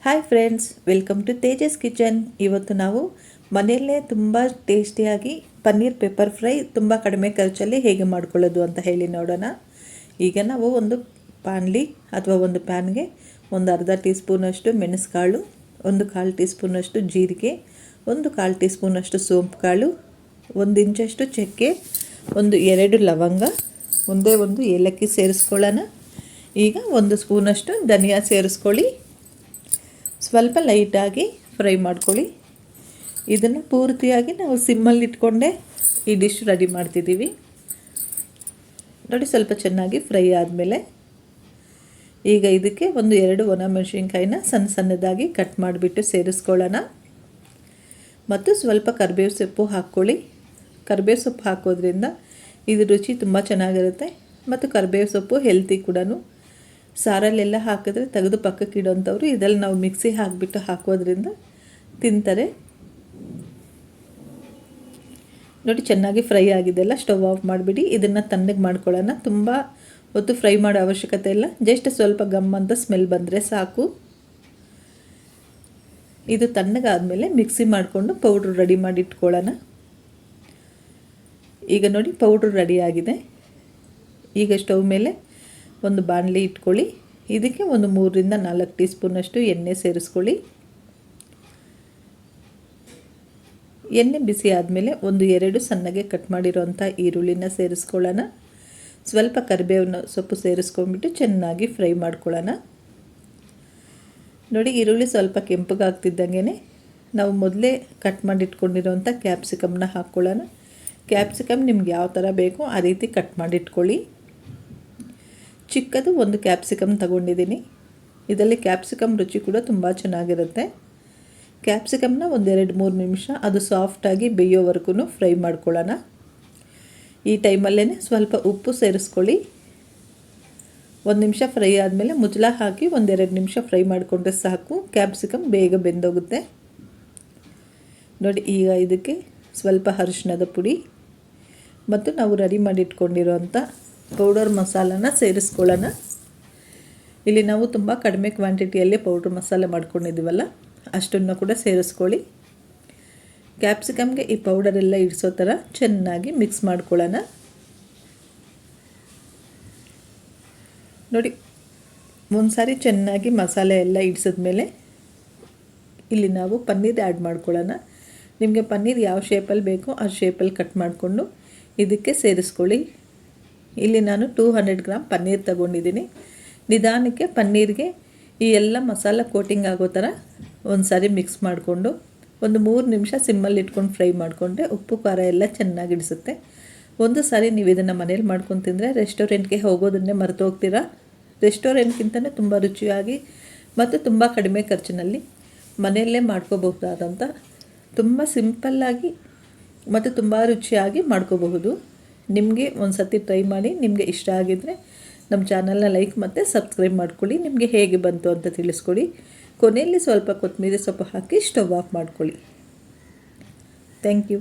Hi friends, welcome to Tejas kitchen. ಇವತ್ತು ನಾವು ಮನೆಯಲ್ಲೇ ತುಂಬ ಟೇಸ್ಟಿಯಾಗಿ ಪನ್ನೀರ್ ಪೆಪ್ಪರ್ ಫ್ರೈ ತುಂಬ ಕಡಿಮೆ ಖರ್ಚಲ್ಲಿ ಹೇಗೆ ಮಾಡ್ಕೊಳ್ಳೋದು ಅಂತ ಹೇಳಿ ನೋಡೋಣ. ಈಗ ನಾವು ಒಂದು ಪಾನ್ಲಿ ಅಥವಾ ಒಂದು ಪ್ಯಾನ್ಗೆ ಒಂದು ಅರ್ಧ ಟೀ ಸ್ಪೂನಷ್ಟು ಮೆಣಸುಕಾಳು, ಒಂದು 1/4 ಟೀ ಸ್ಪೂನಷ್ಟು ಜೀರಿಗೆ, ಒಂದು 1/4 ಟೀ ಸ್ಪೂನಷ್ಟು ಸೋಂಪು ಕಾಳು, 1 ಇಂಚಷ್ಟು ಚಕ್ಕೆ, ಒಂದು 2 ಲವಂಗ, ಒಂದೇ ಒಂದು ಏಲಕ್ಕಿ ಸೇರಿಸ್ಕೊಳ್ಳೋಣ. ಈಗ 1 ಸ್ಪೂನಷ್ಟು ಧನಿಯಾ ಸೇರಿಸ್ಕೊಳ್ಳಿ. ಸ್ವಲ್ಪ ಲೈಟಾಗಿ ಫ್ರೈ ಮಾಡ್ಕೊಳ್ಳಿ. ಇದನ್ನು ಪೂರ್ತಿಯಾಗಿ ನಾವು ಸಿಮ್ಮಲ್ಲಿ ಇಟ್ಕೊಂಡೆ ಈ ಡಿಶ್ ರೆಡಿ ಮಾಡ್ತಿದ್ದೀವಿ. ನೋಡಿ, ಸ್ವಲ್ಪ ಚೆನ್ನಾಗಿ ಫ್ರೈ ಆದಮೇಲೆ ಈಗ ಇದಕ್ಕೆ ಒಂದು 2 ಒಣಮೆಣಸಿನ್ಕಾಯಿನ ಸಣ್ಣದಾಗಿ ಕಟ್ ಮಾಡಿಬಿಟ್ಟು ಸೇರಿಸ್ಕೊಳ್ಳೋಣ. ಮತ್ತು ಸ್ವಲ್ಪ ಕರಿಬೇವು ಸೊಪ್ಪು ಹಾಕ್ಕೊಳ್ಳಿ. ಕರಿಬೇವು ಸೊಪ್ಪು ಹಾಕೋದ್ರಿಂದ ಇದು ರುಚಿ ತುಂಬ ಚೆನ್ನಾಗಿರುತ್ತೆ. ಮತ್ತು ಕರಿಬೇವು ಸೊಪ್ಪು ಹೆಲ್ತಿ ಕೂಡ. ಸಾರಲ್ಲೆಲ್ಲ ಹಾಕಿದ್ರೆ ತೆಗೆದು ಪಕ್ಕಕ್ಕೆ ಇಡೋಂಥವ್ರು ಇದರಲ್ಲಿ ನಾವು ಮಿಕ್ಸಿ ಹಾಕಿಬಿಟ್ಟು ಹಾಕೋದ್ರಿಂದ ತಿಂತಾರೆ. ನೋಡಿ, ಚೆನ್ನಾಗಿ ಫ್ರೈ ಆಗಿದೆಲ್ಲ. ಸ್ಟವ್ ಆಫ್ ಮಾಡಿಬಿಡಿ. ಇದನ್ನು ತಣ್ಣಗೆ ಮಾಡ್ಕೊಳ್ಳೋಣ. ತುಂಬ ಹೊತ್ತು ಫ್ರೈ ಮಾಡೋ ಅವಶ್ಯಕತೆ ಇಲ್ಲ. ಜಸ್ಟ್ ಸ್ವಲ್ಪ ಗಮ್ ಅಂತ ಸ್ಮೆಲ್ ಬಂದರೆ ಸಾಕು. ಇದು ತಣ್ಣಗಾದಮೇಲೆ ಮಿಕ್ಸಿ ಮಾಡಿಕೊಂಡು ಪೌಡ್ರ್ ರೆಡಿ ಮಾಡಿ ಇಟ್ಕೊಳ್ಳೋಣ. ಈಗ ನೋಡಿ, ಪೌಡ್ರ್ ರೆಡಿಯಾಗಿದೆ. ಈಗ ಸ್ಟವ್ ಮೇಲೆ ಒಂದು ಬಾಣಲಿ ಇಟ್ಕೊಳ್ಳಿ. ಇದಕ್ಕೆ ಒಂದು 3 ರಿಂದ 4 ಟೀ ಸ್ಪೂನಷ್ಟು ಎಣ್ಣೆ ಸೇರಿಸ್ಕೊಳ್ಳಿ. ಎಣ್ಣೆ ಬಿಸಿ ಆದಮೇಲೆ ಒಂದು 2 ಸಣ್ಣಗೆ ಕಟ್ ಮಾಡಿರೋಂಥ ಈರುಳ್ಳಿನ ಸೇರಿಸ್ಕೊಳ್ಳೋಣ. ಸ್ವಲ್ಪ ಕರಿಬೇವಿನ ಸೊಪ್ಪು ಸೇರಿಸ್ಕೊಂಡ್ಬಿಟ್ಟು ಚೆನ್ನಾಗಿ ಫ್ರೈ ಮಾಡ್ಕೊಳ್ಳೋಣ. ನೋಡಿ, ಈರುಳ್ಳಿ ಸ್ವಲ್ಪ ಕೆಂಪಗಾಗ್ತಿದ್ದಂಗೆ ನಾವು ಮೊದಲೇ ಕಟ್ ಮಾಡಿಟ್ಕೊಂಡಿರೋಂಥ ಕ್ಯಾಪ್ಸಿಕಮ್ನ ಹಾಕ್ಕೊಳ್ಳೋಣ. ಕ್ಯಾಪ್ಸಿಕಮ್ ನಿಮ್ಗೆ ಯಾವ ಥರ ಬೇಕೋ ಆ ರೀತಿ ಕಟ್ ಮಾಡಿಟ್ಕೊಳ್ಳಿ. ಚಿಕ್ಕದು ಒಂದು ಕ್ಯಾಪ್ಸಿಕಮ್ ತಗೊಂಡಿದ್ದೀನಿ. ಇದರಲ್ಲಿ ಕ್ಯಾಪ್ಸಿಕಮ್ ರುಚಿ ಕೂಡ ತುಂಬ ಚೆನ್ನಾಗಿರುತ್ತೆ. ಕ್ಯಾಪ್ಸಿಕಮ್ನ ಒಂದು 2-3 ನಿಮಿಷ ಅದು ಸಾಫ್ಟಾಗಿ ಬೇಯೋವರೆಗೂ ಫ್ರೈ ಮಾಡ್ಕೊಳ್ಳೋಣ. ಈ ಟೈಮಲ್ಲೇ ಸ್ವಲ್ಪ ಉಪ್ಪು ಸೇರಿಸ್ಕೊಳ್ಳಿ. 1 ನಿಮಿಷ ಫ್ರೈ ಆದಮೇಲೆ ಮುಚ್ಚಳ ಹಾಕಿ 1-2 ನಿಮಿಷ ಫ್ರೈ ಮಾಡಿಕೊಂಡ್ರೆ ಸಾಕು. ಕ್ಯಾಪ್ಸಿಕಮ್ ಬೇಗ ಬೆಂದೋಗುತ್ತೆ. ನೋಡಿ, ಈಗ ಇದಕ್ಕೆ ಸ್ವಲ್ಪ ಅರಿಶಿಣದ ಪುಡಿ ಮತ್ತು ನಾವು ರೆಡಿ ಮಾಡಿಟ್ಕೊಂಡಿರೋಂಥ ಪೌಡರ್ ಮಸಾಲನ ಸೇರಿಸ್ಕೊಳ್ಳೋಣ. ಇಲ್ಲಿ ನಾವು ತುಂಬ ಕಡಿಮೆ ಕ್ವಾಂಟಿಟಿಯಲ್ಲಿ ಪೌಡ್ರ್ ಮಸಾಲೆ ಮಾಡ್ಕೊಂಡಿದ್ದೀವಲ್ಲ, ಅಷ್ಟನ್ನು ಕೂಡ ಸೇರಿಸ್ಕೊಳ್ಳಿ. ಕ್ಯಾಪ್ಸಿಕಮ್ಗೆ ಈ ಪೌಡರೆಲ್ಲ ಇಡಿಸೋ ಥರ ಚೆನ್ನಾಗಿ ಮಿಕ್ಸ್ ಮಾಡ್ಕೊಳ್ಳೋಣ. ನೋಡಿ, ಒಂದು ಸಾರಿ ಚೆನ್ನಾಗಿ ಮಸಾಲೆ ಎಲ್ಲ ಇಡಿಸಿದ್ಮೇಲೆ ಇಲ್ಲಿ ನಾವು ಪನ್ನೀರ್ ಆ್ಯಡ್ ಮಾಡ್ಕೊಳ್ಳೋಣ. ನಿಮಗೆ ಪನ್ನೀರ್ ಯಾವ ಶೇಪಲ್ಲಿ ಬೇಕೋ ಆ ಶೇಪಲ್ಲಿ ಕಟ್ ಮಾಡಿಕೊಂಡು ಇದಕ್ಕೆ ಸೇರಿಸ್ಕೊಳ್ಳಿ. ಇಲ್ಲಿ ನಾನು 200 ಗ್ರಾಮ್ ಪನ್ನೀರ್ ತಗೊಂಡಿದ್ದೀನಿ. ನಿಧಾನಕ್ಕೆ ಪನ್ನೀರ್ಗೆ ಈ ಎಲ್ಲ ಮಸಾಲ ಕೋಟಿಂಗ್ ಆಗೋ ಥರ ಒಂದು ಸಾರಿ ಮಿಕ್ಸ್ ಮಾಡಿಕೊಂಡು ಒಂದು 3 ನಿಮಿಷ ಸಿಮ್ಮಲ್ಲಿ ಇಟ್ಕೊಂಡು ಫ್ರೈ ಮಾಡಿಕೊಂಡ್ರೆ ಉಪ್ಪು ಖಾರ ಎಲ್ಲ ಚೆನ್ನಾಗಿ ಹಿಡಿಸುತ್ತೆ. ಒಂದು ಸಾರಿ ನೀವು ಇದನ್ನು ಮನೇಲಿ ಮಾಡ್ಕೊಂಡು ತಿಂದರೆ ರೆಸ್ಟೋರೆಂಟ್ಗೆ ಹೋಗೋದನ್ನೇ ಮರೆತು ಹೋಗ್ತೀರಾ. ರೆಸ್ಟೋರೆಂಟ್ಗಿಂತಲೇ ತುಂಬ ರುಚಿಯಾಗಿ ಮತ್ತು ತುಂಬ ಕಡಿಮೆ ಖರ್ಚಿನಲ್ಲಿ ಮನೆಯಲ್ಲೇ ಮಾಡ್ಕೋಬಹುದಾದಂಥ ತುಂಬ ಸಿಂಪಲ್ಲಾಗಿ ಮತ್ತು ತುಂಬ ರುಚಿಯಾಗಿ ಮಾಡ್ಕೋಬಹುದು. ನಿಮಗೆ ಒಂದು ಸತಿ ಟ್ರೈ ಮಾಡಿ. ನಿಮಗೆ ಇಷ್ಟ ಆಗಿದ್ದರೆ ನಮ್ಮ ಚಾನಲ್ನ ಲೈಕ್ ಮತ್ತು ಸಬ್ಸ್ಕ್ರೈಬ್ ಮಾಡ್ಕೊಳ್ಳಿ. ನಿಮಗೆ ಹೇಗೆ ಬಂತು ಅಂತ ತಿಳಿಸ್ಕೊಡಿ. ಕೊನೆಯಲ್ಲಿ ಸ್ವಲ್ಪ ಕೊತ್ತಂಬರಿ ಸೊಪ್ಪು ಹಾಕಿ ಸ್ಟವ್ ಆಫ್ ಮಾಡ್ಕೊಳ್ಳಿ. Thank you.